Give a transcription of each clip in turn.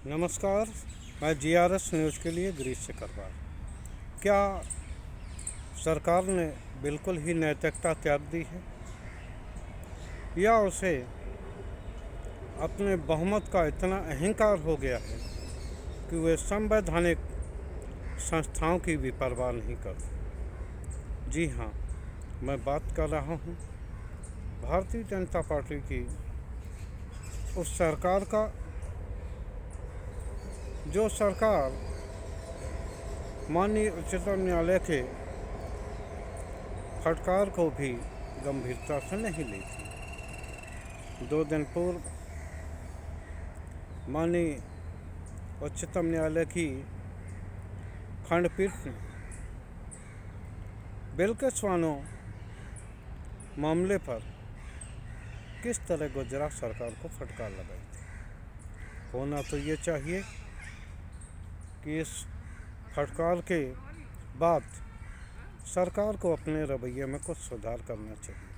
नमस्कार। मैं GRS news के लिए गिरीश चक्रवाल। क्या सरकार ने बिल्कुल ही नैतिकता त्याग दी है या उसे अपने बहुमत का इतना अहंकार हो गया है कि वे संवैधानिक संस्थाओं की भी परवाह नहीं करते? जी हाँ, मैं बात कर रहा हूँ भारतीय जनता पार्टी की उस सरकार का जो सरकार माननीय उच्चतम न्यायालय के फटकार को भी गंभीरता से नहीं ली थी। 2 दिन पूर्व माननीय उच्चतम न्यायालय की खंडपीठ ने बिल्किस बानो मामले पर किस तरह गुजरात सरकार को फटकार लगाई थी। होना तो ये चाहिए कि इस फटकार के बाद सरकार को अपने रवैये में कुछ सुधार करना चाहिए,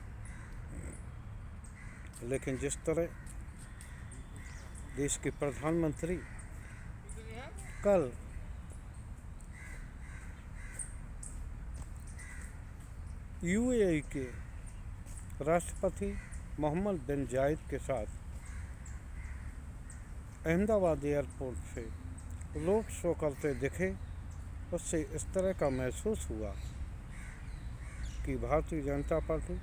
लेकिन जिस तरह देश के प्रधानमंत्री कल यूएई के राष्ट्रपति मोहम्मद बिन जायद के साथ अहमदाबाद एयरपोर्ट से रोड शो करते दिखे, उससे इस तरह का महसूस हुआ कि भारतीय जनता पार्टी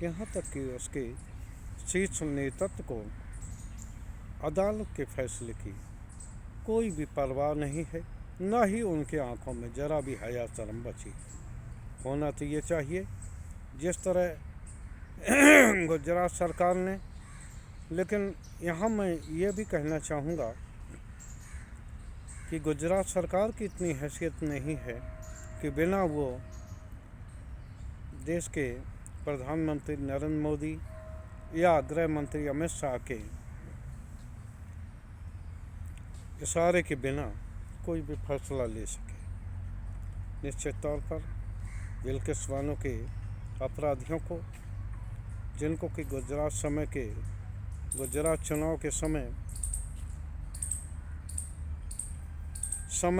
यहाँ तक कि उसके शीर्ष नेतृत्व को अदालत के फैसले की कोई भी परवाह नहीं है, न ही उनके आंखों में जरा भी हया शर्म बची। होना तो ये चाहिए जिस तरह गुजरात सरकार ने, लेकिन यहाँ मैं ये भी कहना चाहूँगा कि गुजरात सरकार की इतनी हैसियत नहीं है कि बिना वो देश के प्रधानमंत्री नरेंद्र मोदी या गृह मंत्री अमित शाह के इशारे के बिना कोई भी फैसला ले सके। निश्चित तौर पर बिल्किस बानो के अपराधियों को, जिनको कि गुजरात चुनाव के समय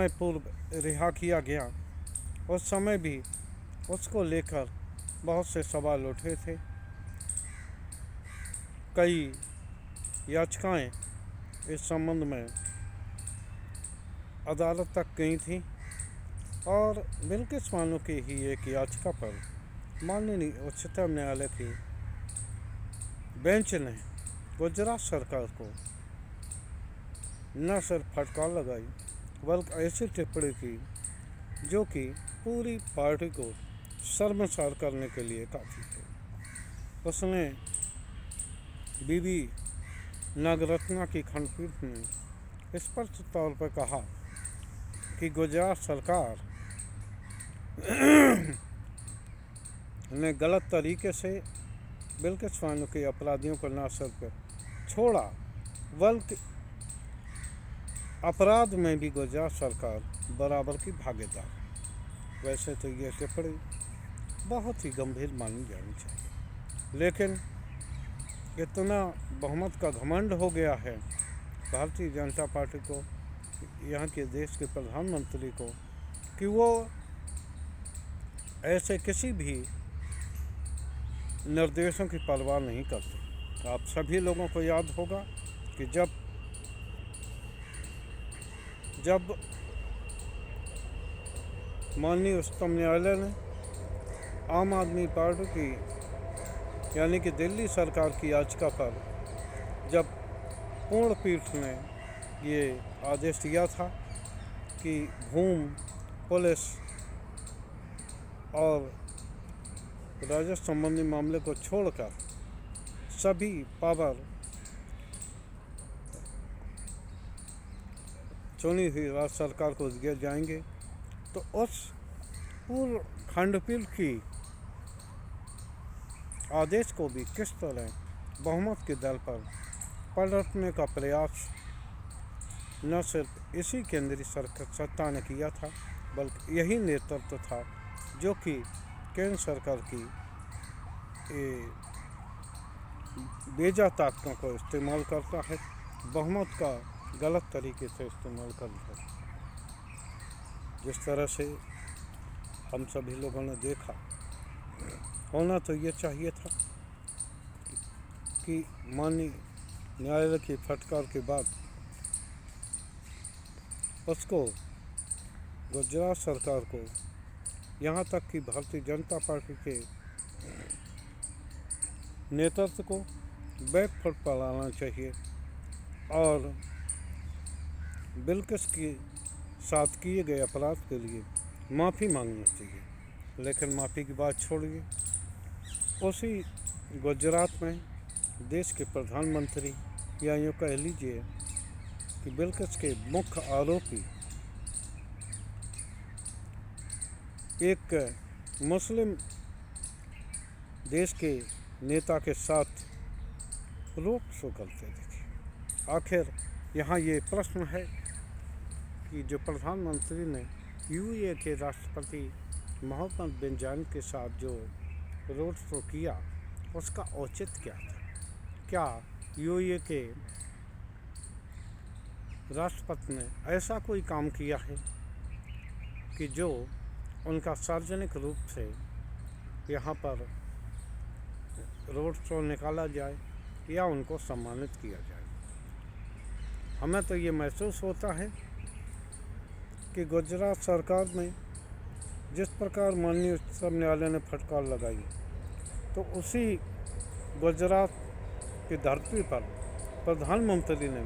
पूर्व रिहा किया गया, उस समय भी उसको लेकर बहुत से सवाल उठे थे। कई याचिकाएं इस संबंध में अदालत तक गई थी और बिल्किस बानो की ही एक याचिका पर माननीय उच्चतम न्यायालय की बेंच ने गुजरात सरकार को न सिर्फ फटकार लगाई बल्कि ऐसी टिप्पणी की जो कि पूरी पार्टी को शर्मसार करने के लिए काफ़ी है। उसने बीबी नागरत्ना की खंडपीठ ने स्पष्ट तौर पर कहा कि गुजरात सरकार ने गलत तरीके से बिल्किस बानो के अपराधियों को न सिर्फ छोड़ा बल्कि अपराध में भी गुजरात सरकार बराबर की भागीदार। वैसे तो ये टिप्पणी बहुत ही गंभीर मानी जानी चाहिए, लेकिन इतना बहुमत का घमंड हो गया है भारतीय जनता पार्टी को, यहाँ के देश के प्रधानमंत्री को, कि वो ऐसे किसी भी निर्देशों की परवाह नहीं करते। आप सभी लोगों को याद होगा कि जब माननीय उच्चतम न्यायालय ने आम आदमी पार्टी की यानी कि दिल्ली सरकार की याचिका पर जब पूर्ण पीठ ने ये आदेश दिया था कि भूमि, पुलिस और राजस्व संबंधी मामले को छोड़कर सभी पावर चुनी हुई राज्य सरकार को दिए जाएंगे, तो उस पूर्व खंडपीठ की आदेश को भी किस तरह बहुमत के दल पर पलटने का प्रयास न सिर्फ इसी केंद्रीय सत्ता ने किया था बल्कि यही नेतृत्व था जो कि केंद्र सरकार की बेजा ताकतों को इस्तेमाल करता है, बहुमत का गलत तरीके से इस्तेमाल कर लिया। जिस तरह से हम सभी लोगों ने देखा, होना तो ये चाहिए था कि माननीय न्यायालय की फटकार के बाद उसको गुजरात सरकार को, यहाँ तक कि भारतीय जनता पार्टी के नेतृत्व को बैकफुट पर लाना चाहिए और बिल्किस के साथ किए गए अपराध के लिए माफ़ी मांगनी चाहिए। लेकिन माफ़ी की बात छोड़िए, उसी गुजरात में देश के प्रधानमंत्री, या यूँ कह लीजिए कि बिल्किस के मुख्य आरोपी एक मुस्लिम देश के नेता के साथ रोक शो करते दिखे। आखिर यहाँ ये प्रश्न है कि जो प्रधानमंत्री ने यूएई के राष्ट्रपति मोहम्मद बिन जायद के साथ जो रोड शो किया, उसका औचित्य क्या था? क्या यूएई के राष्ट्रपति ने ऐसा कोई काम किया है कि जो उनका सार्वजनिक रूप से यहाँ पर रोड शो निकाला जाए या उनको सम्मानित किया जाए? हमें तो ये महसूस होता है कि गुजरात सरकार में जिस प्रकार माननीय उच्चतम न्यायालय ने फटकार लगाई, तो उसी गुजरात की धरती पर प्रधानमंत्री ने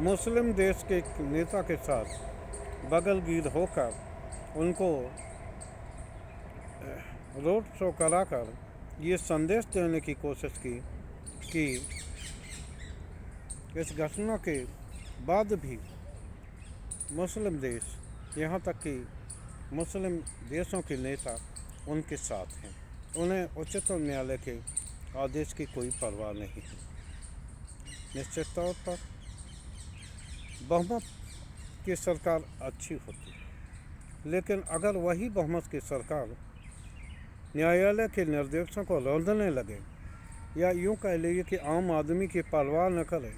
मुस्लिम देश के एक नेता के साथ बगलगीर होकर उनको रोड शो कराकर ये संदेश देने की कोशिश की कि इस घटना के बाद भी मुस्लिम देश, यहाँ तक कि मुस्लिम देशों के नेता उनके साथ हैं, उन्हें उच्चतम न्यायालय के आदेश की कोई परवाह नहीं है। निश्चित तौर पर बहुमत की सरकार अच्छी होती है, लेकिन अगर वही बहुमत की सरकार न्यायालय के निर्देशों को रौंदने लगे, या यूँ कह लीजिए कि आम आदमी की परवाह न करे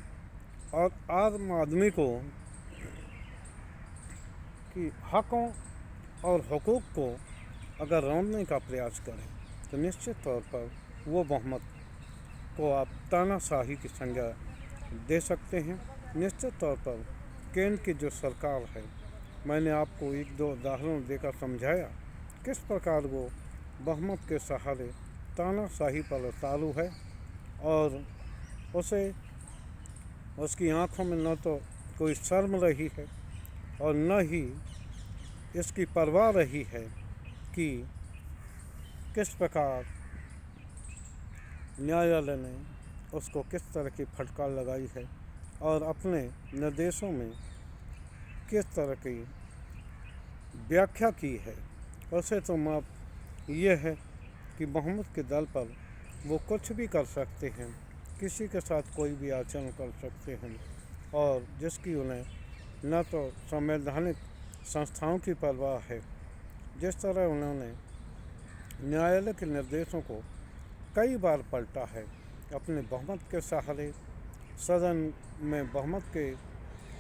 और आम आदमी को कि हकों और हुकूक को अगर रौंदने का प्रयास करें, तो निश्चित तौर पर वो बहुमत को आप तानाशाही की संज्ञा दे सकते हैं। निश्चित तौर पर केंद्र की जो सरकार है, मैंने आपको एक दो उदाहरण देकर समझाया किस प्रकार वो बहुमत के सहारे तानाशाही पर तालू है और उसे उसकी आँखों में न तो कोई शर्म रही है और न ही इसकी परवाह रही है कि किस प्रकार न्यायालय ने उसको किस तरह की फटकार लगाई है और अपने निर्देशों में किस तरह की व्याख्या की है। वैसे तो माप ये है कि बहुमत के दल पर वो कुछ भी कर सकते हैं, किसी के साथ कोई भी आचरण कर सकते हैं और जिसकी उन्हें न तो संवैधानिक संस्थाओं की परवाह है। जिस तरह उन्होंने न्यायालय के निर्देशों को कई बार पलटा है, अपने बहुमत के सहारे सदन में बहुमत के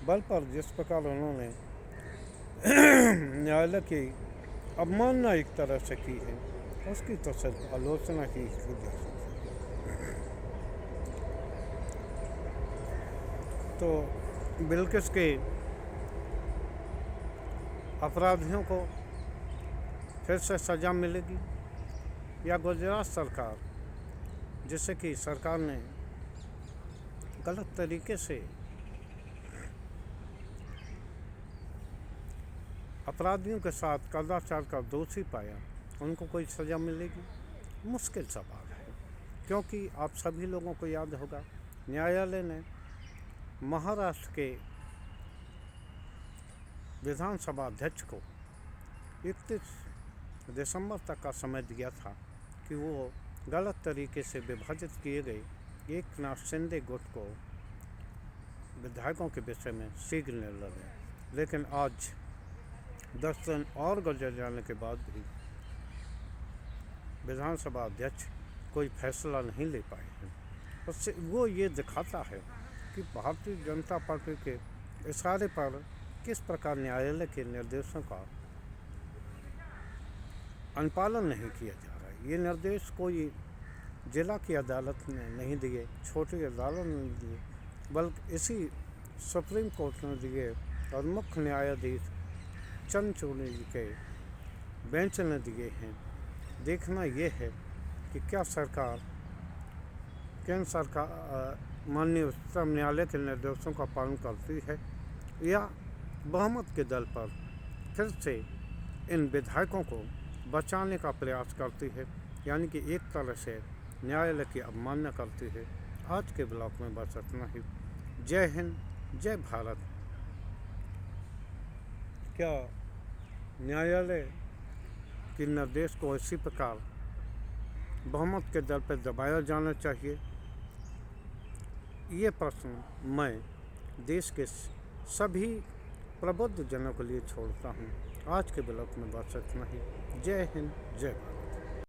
बल पर जिस प्रकार उन्होंने न्यायालय की अवमानना एक तरह से की है, उसकी तो सिर्फ आलोचना की जा सकती है। तो बिल्किस के अपराधियों को फिर से सज़ा मिलेगी, या गुजरात सरकार, जिससे कि सरकार ने गलत तरीके से अपराधियों के साथ कदाचार का दोषी पाया, उनको कोई सज़ा मिलेगी? मुश्किल सवाल है, क्योंकि आप सभी लोगों को याद होगा न्यायालय ने महाराष्ट्र के विधानसभा अध्यक्ष को 31 दिसंबर तक का समय दिया था कि वो गलत तरीके से विभाजित किए गए एकनाथ शिंदे गुट को विधायकों के विषय में शीघ्र निर्णय लें। लेकिन आज 10 दिन और गुजर जाने के बाद भी विधानसभा अध्यक्ष कोई फैसला नहीं ले पाए हैं। उससे वो ये दिखाता है कि भारतीय जनता पार्टी के इशारे पर किस प्रकार न्यायालय के निर्देशों का अनुपालन नहीं किया जा रहा है। ये निर्देश कोई जिला की अदालत ने नहीं दिए, छोटी अदालत ने दिए, बल्कि इसी सुप्रीम कोर्ट ने दिए और मुख्य न्यायाधीश चंद्रचूड़ जी के बेंच ने दिए हैं। देखना ये है कि क्या सरकार, केंद्र सरकार माननीय उच्चतम न्यायालय के निर्देशों का पालन करती है या बहुमत के दल पर फिर से इन विधायकों को बचाने का प्रयास करती है, यानी कि एक तरह से न्यायालय की अवमानना करती है। आज के ब्लॉग में बस इतना ही। जय हिंद, जय भारत। क्या न्यायालय के निर्देश को इसी प्रकार बहुमत के दल पर दबाया जाना चाहिए? ये प्रश्न मैं देश के सभी प्रबुद्ध जनों के लिए छोड़ता हूँ। आज के ब्लॉग में बस इतना ही। जय हिंद, जय भारत।